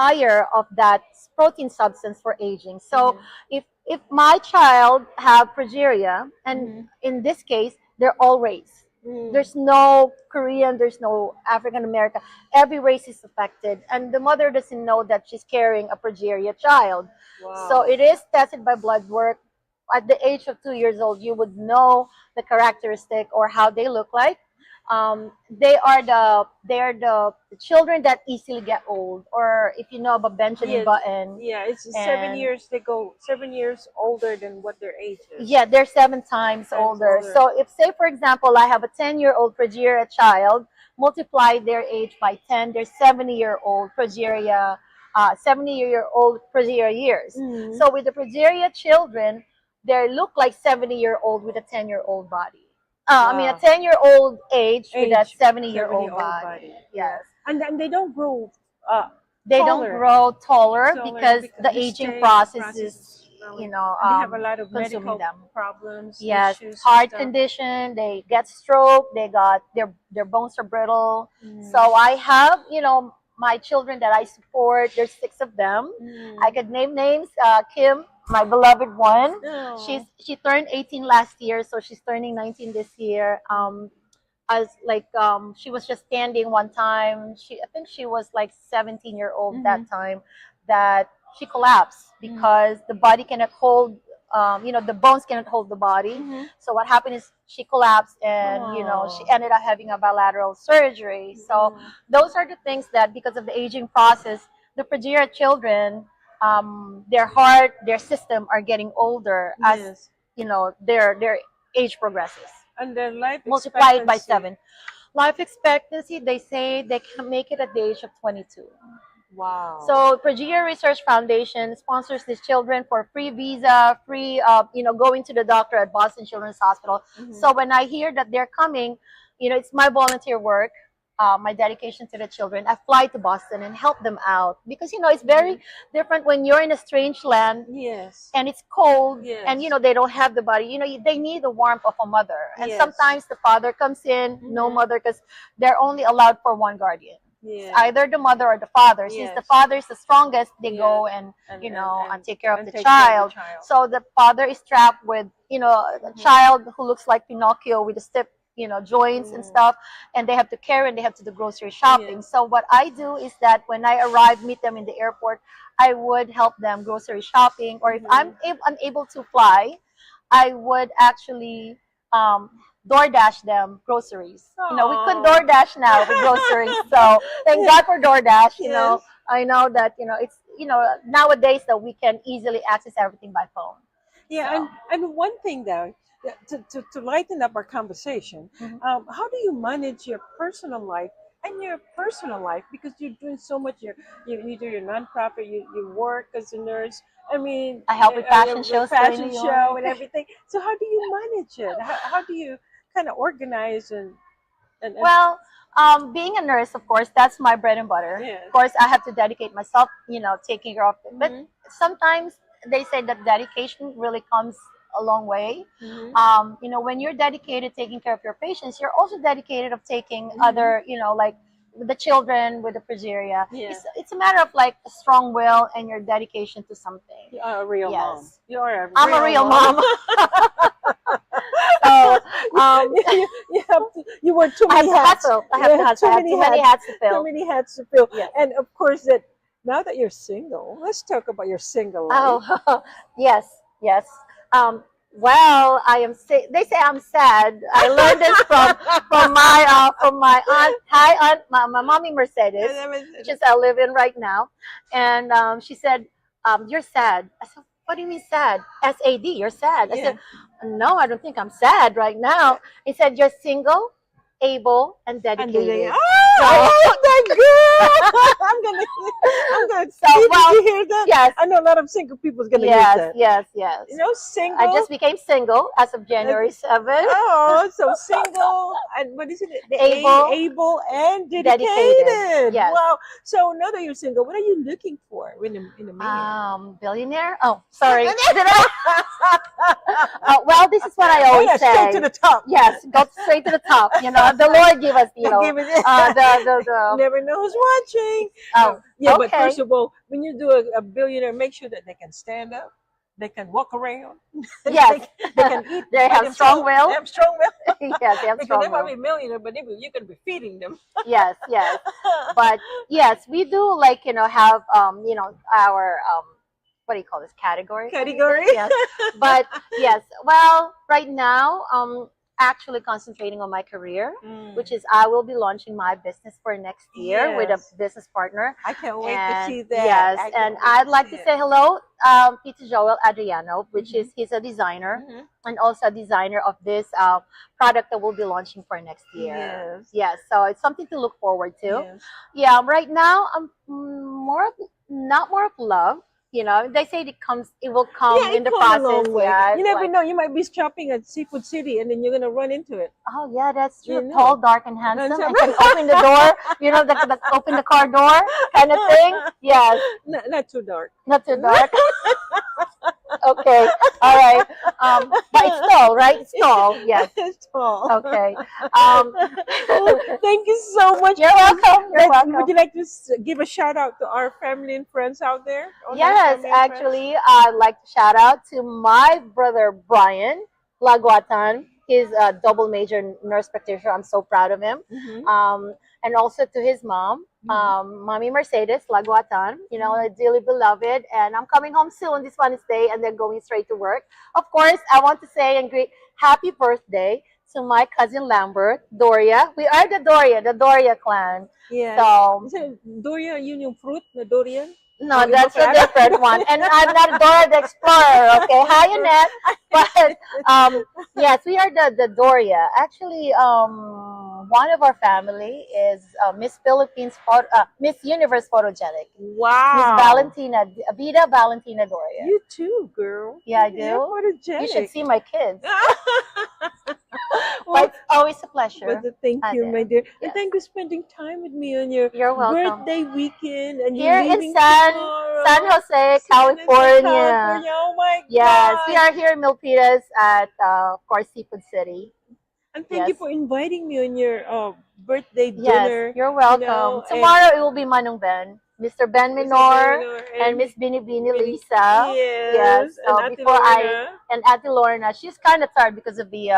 higher of that protein substance for aging. So if my child have progeria, and Mm-hmm. in this case, they're all race. Mm. There's no Korean, there's no African American. Every race is affected, and the mother doesn't know that she's carrying a progeria child. So Wow. it is tested by blood work. At the age of 2 years old, you would know the characteristic or how they look like. They are the children that easily get old, or if you know about Benjamin Yes. Button, Yeah, it's 7 years. and They go 7 years older than what their age is. yeah, they're 7 times Times older. older. So if, say for example, I have a 10-year-old progeria child, multiply their age by 10, they're 70-year-old progeria, 70-year-old progeria years. Mm-hmm. So with the progeria children, they look like 70-year-old with a 10-year-old body. I mean, a Wow. 10-year-old age with a Age 70-year-old 70-year-old body. body. Yeah. Yes. And then they don't grow uh They don't taller. grow taller Taller because because the they aging stay process process is, is slowing. And they have a um, lot of consuming medical them. problems, Yes, issues and heart stuff. condition. They get stroke. They got their bones are brittle. So Mm. I have, my children that I support. There's 6 of them. I Mm. could name names. Kim, my beloved one. Oh. She turned 18 last year, so she's turning 19 this year. As like she was just standing one time. I think she was like 17-year-old Mm-hmm. that time, that she collapsed because the body cannot hold, the bones cannot hold the body. Mm-hmm. So what happened is she collapsed, and she Oh. ended up having a bilateral surgery. So Mm. those are the things that, because of the aging process, the progeria children, their heart, their system are getting older as Yes. their age progresses. And their life Multiply it by expectancy. 7. Life expectancy, they say they can make it at the age of 22. Wow. So Progeria Research Foundation sponsors these children for free visa, free, going to the doctor at Boston Children's Hospital. Mm-hmm. So when I hear that they're coming, it's my volunteer work, my dedication to the children. I fly to Boston and help them out because, it's very different when you're in a strange land Yes. and it's cold, Yes. and they don't have the body. They need the warmth of a mother, and Yes. sometimes the father comes in, no Mhm. mother, because they're only allowed for one guardian. Yeah. It's either the mother or the father. Since the Yes. father is the strongest, they Yeah. go and take care of and the take care child. of the child. So the father is trapped with a child who looks like Pinocchio with the stiff joints and stuff, and they have to carry, and they have to do grocery shopping. Yes. So what I do is that when I arrive, meet them in the airport, I would help them grocery shopping, or if I'm unable to fly, I would actually DoorDash them groceries. We couldn't Aw. DoorDash now with groceries, so thank God for DoorDash. Yes. I know that it's nowadays that we can easily access everything by phone. Yeah, So. and one thing though, to lighten up our conversation, Mhm. how do you manage your personal life and your personal life, because you're doing so much? You do your nonprofit, you work as a nurse. I mean, I help with fashion shows here in fashion New show York. and everything. So how do you manage it? How do you kind of organize and Well, being a nurse, of course, that's my bread and butter. Yes. Of course, I have to dedicate myself, taking care of it. But Mhm. sometimes they say that dedication really comes a long way. When you're dedicated taking care of your patients, you're also dedicated of taking other, like with the children with the progeria. Yeah. It's a matter of like a strong will and your dedication to something. You are a real mom. Yes. You are a I'm a real mom. So, you wear too I have many to hats. hustle. I have to hustle. I have too many hats to Too fill. many hats to fill. Yes. And of course, that now that you're single, let's talk about your single life. Oh, yes, yes. Well, I am. They say I'm sad. I learned this from my aunt. Hi, aunt. My mommy Mercedes, which is I live in right now, and she said, "You're sad." I said, "What do you mean sad? SAD? You're sad?" I said, "No, I don't think I'm sad right now." He said, "You're single, able, and dedicated." Oh, that girl! I'm gonna. So, Did well, you hear that? yes. I know a lot of single people's gonna hear Yes, that. yes, yes. Single. I just became single as of January 7th. Oh, so single and what is it? Able and dedicated. Yes. Wow. So now that you're single, what are you looking for in a man? Billionaire? Oh, sorry. Well, this is what I always say. Straight to the top. Yes, go straight to the top. The Lord give us, Give it. the Never know who's watching. Oh, Yeah, okay. but first of all, when you do a billionaire, make sure that they can stand up, they can walk around. Yes. they can eat. They by have strong themselves. will. They have strong will. Yes, they have Because strong they might will. be millionaire, but you can be feeding them. Yes, yes. But yes, we do like have our what do you call this category? Category. Yes. But yes, well, right now actually concentrating on my career, which is I will be launching my business for next year with a Yes. business partner. I can't wait to And see that. yes, I can't and wait I'd like to see say it. hello, Peter Joel Adriano, which is he's a designer and also a designer of this product that we'll be launching for next year. Yes. Yes, so it's something to look forward to. Yes. Yeah, right now I'm not more of love. They say it will come Yeah, in it the goes a long process. way. Yeah, You it's never like, know. You might be shopping at Seafood City and then you're gonna run into it. oh yeah, that's true. You know. Tall, dark, and handsome, Handsome. and can open the door. Open the car door kind of thing. Yes, Not too dark. not too dark. Okay, all right. But it's tall, right? It's tall. Yes. It's tall. Okay. Thank you so much. You're welcome. You're welcome. Would you like to give a shout out to our family and friends out there? All our Yes, family and friends? actually, I'd like to shout out to my brother Brian Laguatan. He's a double major nurse practitioner. I'm so proud of him. And also to his mom, Mommy Mercedes Laguatan, dearly beloved. And I'm coming home soon this Wednesday and then going straight to work. Of course, I want to say and greet happy birthday to my cousin Lambert, Doria. We are the Doria clan. Yeah. So, Is it Doria Union Fruit? The Dorian? no, Oh, that's a different one. And I'm not Dora the Explorer, okay? Hi, Annette. But yes, we are the Doria. Actually, one of our family is Miss Miss Universe Photogenic. Wow. Miss Valentina, Vida Valentina Doria. You too, girl. Yeah, I do. You're photogenic. You should see my kids. Well, But it's always a pleasure. but thank Hi you, there. my dear. Yes. And thank you for spending time with me on your You're welcome. birthday weekend. And Here you're in leaving San tomorrow. Jose, San Jose, California. Oh my Yes, God. we are here in Milpitas at, of course, Seafood City. And thank you Yes. for inviting me on your birthday Yes, dinner. you're welcome. know, and- Tomorrow it will be Manong Ben, Mr. Ben Mr. Minor, Benor and Miss Bini Bini Lisa. Yes. so And Ate before Lorna. and Ate Lorna, she's kind of tired because of the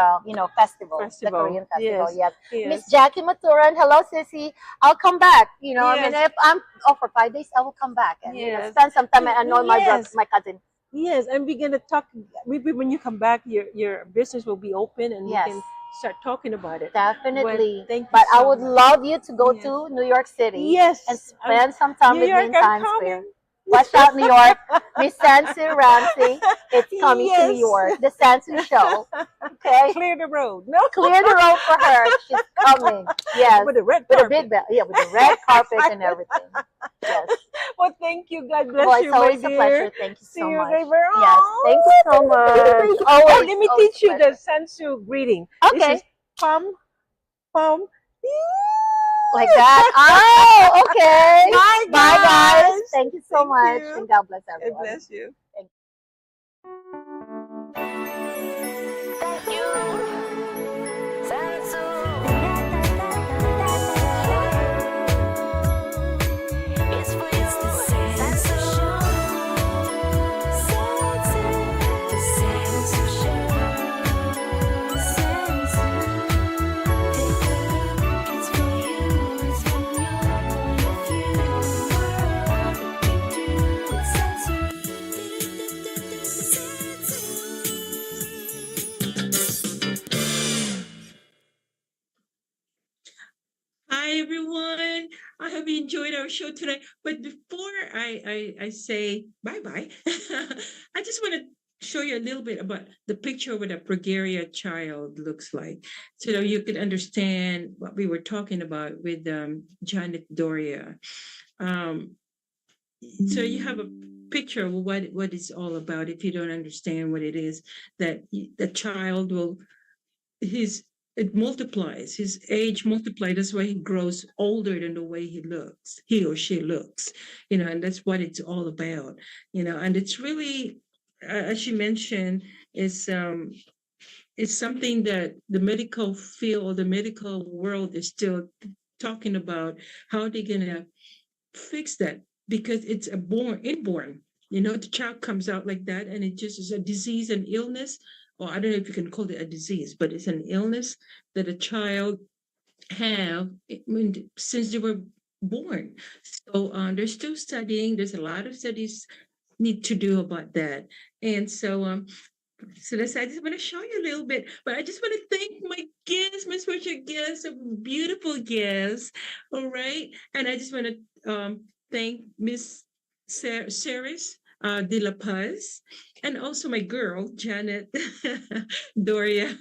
festival, the Festival. Korean festival. Yes. Yes. Miss Jackie Maturan, hello sissy. I'll come back. I mean, Yes. if I'm for 5 days, I will come back and Yes. spend some time and annoy my Yes. my cousin. Yes, and we're gonna talk. Maybe when you come back, your business will be open, and Yes. we can start talking about it. Definitely. Thank you But I so would much. love you to go Yes. to New York City. Yes, And spend some time New with York, me in I'm Times coming. Square. Watch out, New York. Miss Sansu Ramsey, it's coming to New Yes. York. The Sansu show. Okay? Clear the road. No, Clear the road for her. She's coming. Yes. with a red With a carpet. big bell. Yeah, with the red carpet and everything. Yes. Well, thank you. God bless Well, you, it's my always a dear. pleasure. Thank you See so you much. later. Yes. Thank you so much. Oh, Always. let me always teach you a pleasure. the Sansu greeting. Okay. This is pam, pam. Like that. Oh, okay. Bye, Bye, guys. guys. Thank you so Thank much. you. And God bless God everyone. bless you. Thank Hi everyone. I hope you enjoyed our show tonight. But before I say bye bye, I just want to show you a little bit about the picture of what a Bulgaria child looks like, so that you can understand what we were talking about with Janette Doria. Um, so you have a picture of what it's all about. If you don't understand what it is, that the child will his it multiplies, his age multiplies. That's why he grows older than the way he or she looks, and that's what it's all about, and it's really, as you mentioned, is something that the medical field, the medical world is still talking about how they're gonna fix that, because it's a inborn. The child comes out like that, and it just is a disease and illness, or I don't know if you can call it a disease, but it's an illness that a child have since they were born. So they're still studying. There's a lot of studies need to do about that, and so I just want to show you a little bit, but I just want to thank my guests, my special guests, a beautiful guests. All right. And I just want to thank Miss Ceres Delapaz, and also my girl, Janette Doria.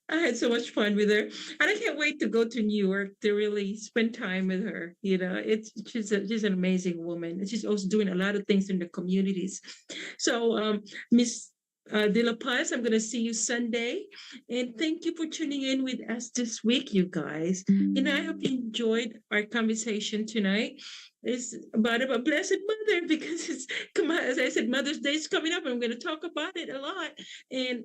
I had so much fun with her. And I can't wait to go to New York to really spend time with her. She's an amazing woman. And she's also doing a lot of things in the communities. So Miss De La Paz, I'm going to see you Sunday. And thank you for tuning in with us this week, you guys. And I hope you enjoyed our conversation tonight. It's about a Blessed Mother, because as I said, Mother's Day is coming up. And I'm going to talk about it a lot. And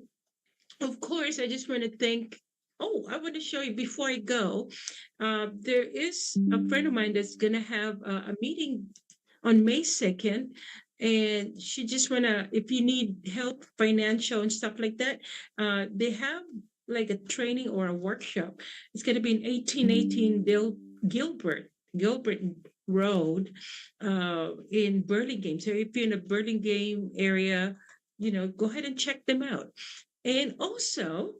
of course, I just want to thank. Oh, I want to show you before I go. There is a friend of mine that's going to have a meeting on May 2nd. And she just wanna, if you need help, financial and stuff like that, they have like a training or a workshop. It's gonna be in 1818 Gilbert Road in Burlingame. So if you're in the Burlingame area, go ahead and check them out. And also,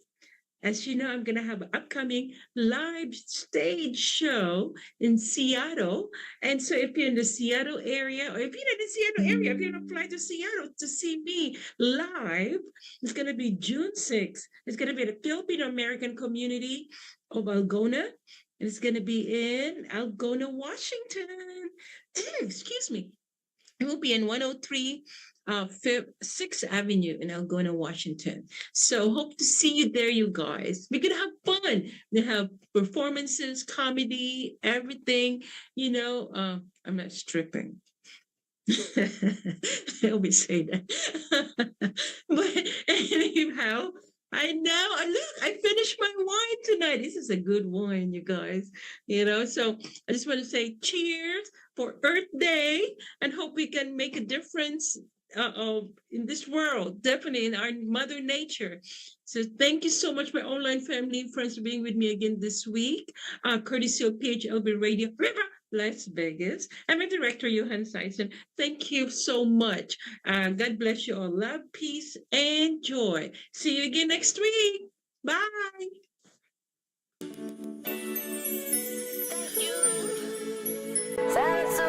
as you know, I'm going to have an upcoming live stage show in Seattle. And so if you're in the Seattle area, or if you're in the Seattle area, if you're going to fly to Seattle to see me live, it's going to be June 6th. It's going to be at the Filipino American community of Algona. And it's going to be in Algona, Washington. Excuse me. It will be in 103 6th Avenue in Algona, Washington. So hope to see you there, you guys. We're going to have fun. We have performances, comedy, everything. I'm not stripping. I always say that. But anyhow, I know. Look, I finished my wine tonight. This is a good wine, you guys. So I just want to say cheers for Earth Day, and hope we can make a difference in this world, definitely in our Mother Nature. So thank you so much, my online family and friends, for being with me again this week. Courtesy of PHLB Radio Las Vegas. I'm my director, Johan Seisen. Thank you so much. God bless you all. Love, peace, and joy. See you again next week. Bye. Thank you.